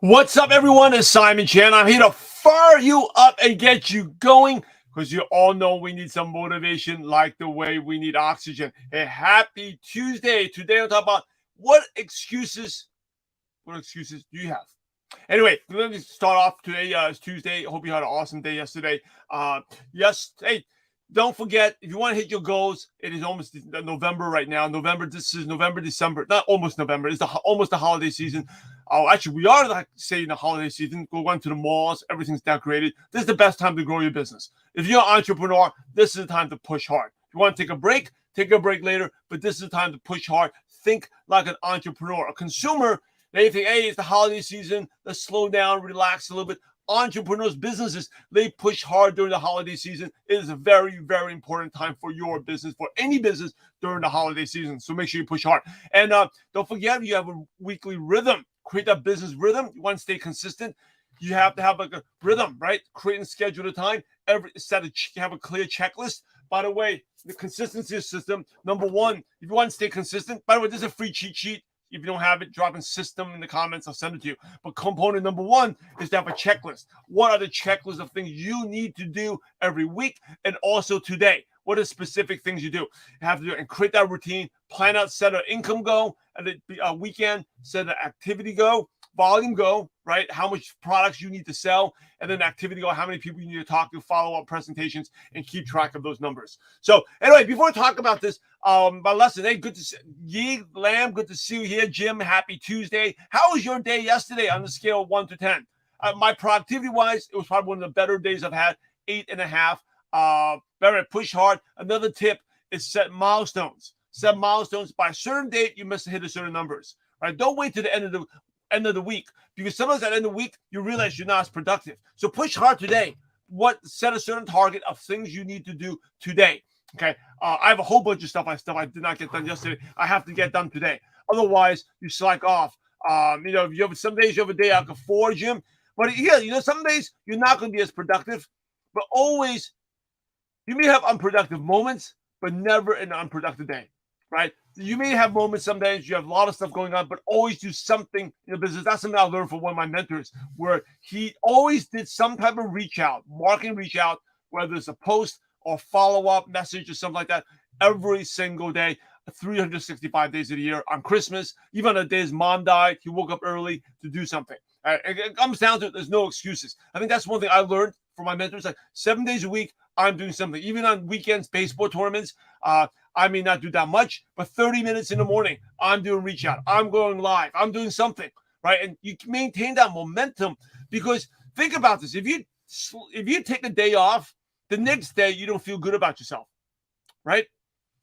What's up, everyone? It's Simon Chan. I'm here to fire you up and get you going because you all know we need some motivation like the way we need oxygen. Hey, happy Tuesday. Today, I'll talk about what excuses do you have? Anyway, let me start off today. It's Tuesday. Hope you had an awesome day yesterday. Yes, hey, don't forget if you want to hit your goals. It is almost November right now. November. This is November, December. Not almost November. It's almost the holiday season. Oh, actually, we are like saying the holiday season. Go run to the malls. Everything's decorated. This is the best time to grow your business. If you're an entrepreneur, this is the time to push hard. If you want to take a break later. But this is the time to push hard. Think like an entrepreneur. A consumer, they think, hey, it's the holiday season. Let's slow down, relax a little bit. Entrepreneurs, businesses, they push hard during the holiday season. It is a very, very important time for your business, for any business during the holiday season. So make sure you push hard. And don't forget, you have a weekly rhythm. Create that business rhythm. You want to stay consistent. You have to have like a rhythm, right? Create and schedule the time. Have a clear checklist. By the way, the consistency system. Number one, if you want to stay consistent. By the way, this is a free cheat sheet. If you don't have it, drop in system in the comments. I'll send it to you. But component number one is to have a checklist. What are the checklists of things you need to do every week and also today? What are specific things you do? You have to do and create that routine. Plan out, set an income goal at the weekend. Set an activity goal, volume goal, right? How much products you need to sell, and then activity goal, how many people you need to talk to, follow up presentations, and keep track of those numbers. So anyway, before I talk about this, my lesson, hey, good to see Yi Lamb, good to see you here. Jim, happy Tuesday. How was your day yesterday on the scale of 1 to 10? My productivity wise, it was probably one of the better days I've had, 8.5. Better push hard. Another tip is set milestones. Set milestones by a certain date. You must hit a certain numbers. Right? Don't wait to the end of the week, because sometimes at the end of the week you realize you're not as productive. So push hard today. Set a certain target of things you need to do today. Okay. I have a whole bunch of stuff I did not get done yesterday. I have to get done today. Otherwise, you slack off. If you have some days you have a day out of 4, Jim. But yeah, some days you're not going to be as productive. But always, you may have unproductive moments, but never an unproductive day, right? You may have moments some days you have a lot of stuff going on, but always do something in the business. That's something I learned from one of my mentors, where he always did some type of marketing reach out, whether it's a post or follow-up message or something like that, every single day, 365 days of the year. On Christmas, even on the day his mom died, he woke up early to do something. It comes down to it. There's no excuses. I think that's one thing I learned from my mentors. Like 7 days a week, I'm doing something. Even on weekends, baseball tournaments, I may not do that much, but 30 minutes in the morning, I'm doing reach out. I'm going live. I'm doing something, right? And you can maintain that momentum, because think about this. If you take a day off, the next day you don't feel good about yourself, right?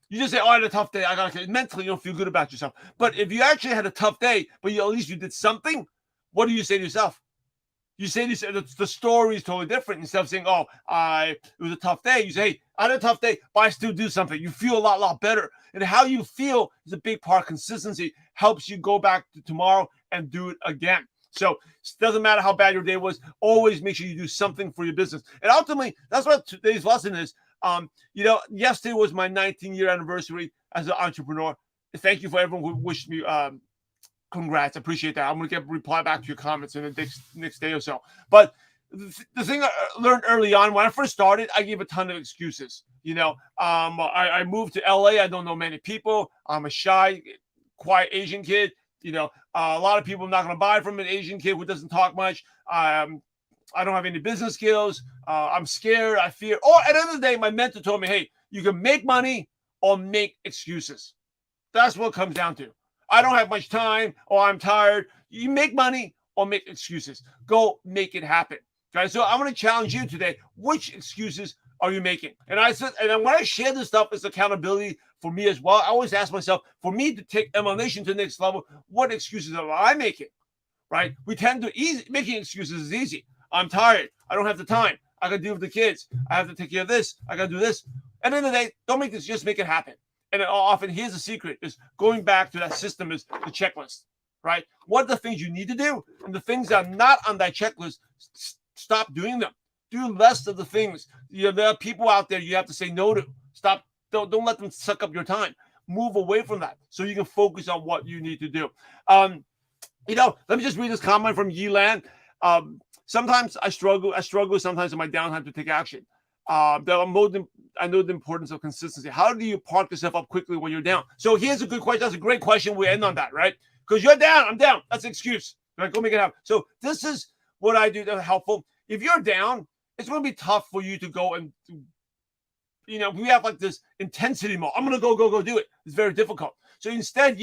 You just say, oh, I had a tough day. Mentally, you don't feel good about yourself. But if you actually had a tough day, but at least you did something, what do you say to yourself? You say this, the story is totally different. Instead of saying, oh, it was a tough day, you say, hey, I had a tough day, but I still do something. You feel a lot better. And how you feel is a big part. Consistency helps you go back to tomorrow and do it again. So it doesn't matter how bad your day was. Always make sure you do something for your business. And ultimately, that's what today's lesson is. Yesterday was my 19-year anniversary as an entrepreneur. Thank you for everyone who wished me congrats. I appreciate that. I'm going to reply back to your comments in the next day or so. But the thing I learned early on, when I first started, I gave a ton of excuses. I moved to LA. I don't know many people. I'm a shy, quiet Asian kid. A lot of people are not going to buy from an Asian kid who doesn't talk much. I don't have any business skills. I'm scared. I fear. Or at the end of the day, my mentor told me, hey, you can make money or make excuses. That's what it comes down to. I don't have much time, or I'm tired. You make money or make excuses. Go make it happen. Okay, so I'm going to challenge you today. Which excuses are you making? And I said, and when I share this stuff, it's accountability for me as well. I always ask myself, for me to take ML Nation to the next level, what excuses am I making? Right? We tend to making excuses is easy. I'm tired. I don't have the time. I got to deal with the kids. I have to take care of this. I got to do this. At the end of the day, don't make this. Just make it happen. And often, here's the secret, is going back to that system is the checklist, right? What are the things you need to do? And the things that are not on that checklist, stop doing them. Do less of the things. There are people out there you have to say no to. Stop. Don't let them suck up your time. Move away from that so you can focus on what you need to do. Let me just read this comment from Yilan. Sometimes I struggle sometimes in my downtime to take action. I know the importance of consistency. How do you park yourself up quickly when you're down? So here's a good question. That's a great question. We end on that, right? Because you're down, I'm down. That's an excuse. Right? Go make it happen. So this is what I do that's helpful. If you're down, it's going to be tough for you to go and, we have like this intensity mode. I'm going to go do it. It's very difficult. So instead,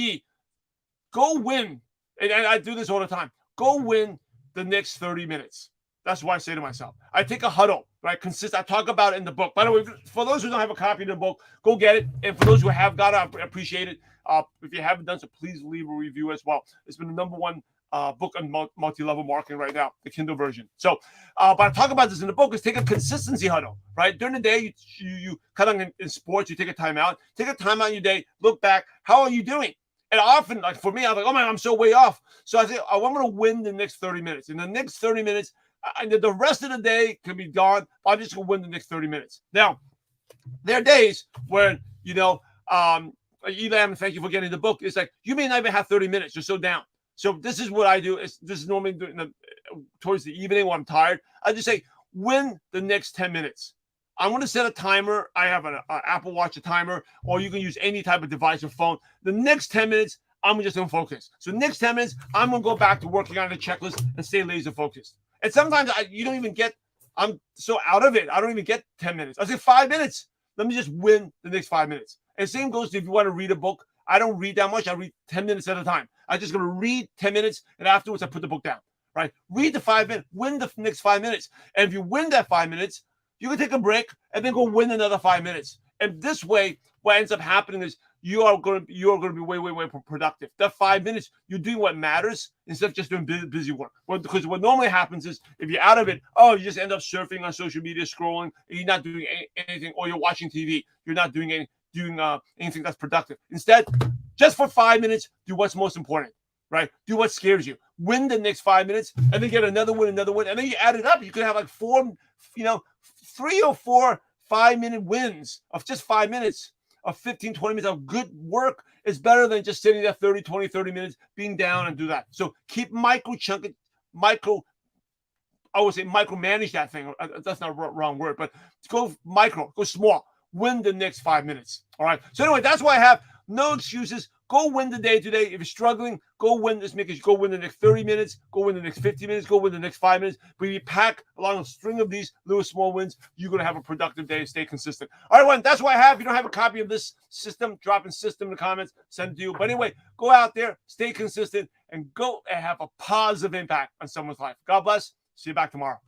go win. And I do this all the time. Go win the next 30 minutes. That's what I say to myself. I take a huddle, right? I talk about it in the book. By the way, for those who don't have a copy of the book, go get it. And for those who have got it, I appreciate it. If you haven't done so, please leave a review as well. It's been the number one book on multi-level marketing right now, the Kindle version. So, but I talk about this in the book, is take a consistency huddle, right? During the day, you cut on in sports, you take a timeout. Take a timeout in your day, look back. How are you doing? And often, like for me, I'm like, oh man, I'm so way off. So I say, I'm going to win the next 30 minutes. In the next 30 minutes, the rest of the day can be gone. I'm just going to win the next 30 minutes. Now, there are days where, Elam, thank you for getting the book. It's like, you may not even have 30 minutes. You're so down. So this is what I do. This is normally towards the evening when I'm tired. I just say, win the next 10 minutes. I'm going to set a timer. I have an Apple Watch, a timer, or you can use any type of device or phone. The next 10 minutes, I'm just going to focus. So the next 10 minutes, I'm going to go back to working on the checklist and stay laser focused. And sometimes you don't even get, I'm so out of it, I don't even get 10 minutes. I say 5 minutes. Let me just win the next 5 minutes. And same goes to if you want to read a book. I don't read that much. I read 10 minutes at a time. I'm just going to read 10 minutes, and afterwards I put the book down, right? Read the 5 minutes, win the next 5 minutes. And if you win that 5 minutes, you can take a break and then go win another 5 minutes. And this way, what ends up happening is you are going to be way productive. That 5 minutes, you're doing what matters instead of just doing busy work. Because what normally happens is if you're out of it, you just end up surfing on social media, scrolling, and you're not doing anything, or you're watching TV. You're not doing anything that's productive. Instead, just for 5 minutes, do what's most important, right? Do what scares you. Win the next 5 minutes, and then get another win, and then you add it up. You could have like 3 or 4 5-minute wins of just 5 minutes of 15, 20 minutes of good work is better than just sitting there 30 minutes being down and do that. So keep I would say micromanage that thing. That's not a wrong word, but go small. Win the next 5 minutes. All right. So anyway, that's why I have no excuses. Go win the day today. If you're struggling, go win this. Go win the next 30 minutes. Go win the next 50 minutes. Go win the next 5 minutes. But if you pack along a string of these little small wins, you're going to have a productive day. Stay consistent. All right, that's what I have. If you don't have a copy of this system, drop in system in the comments. Send it to you. But anyway, go out there, stay consistent, and go and have a positive impact on someone's life. God bless. See you back tomorrow.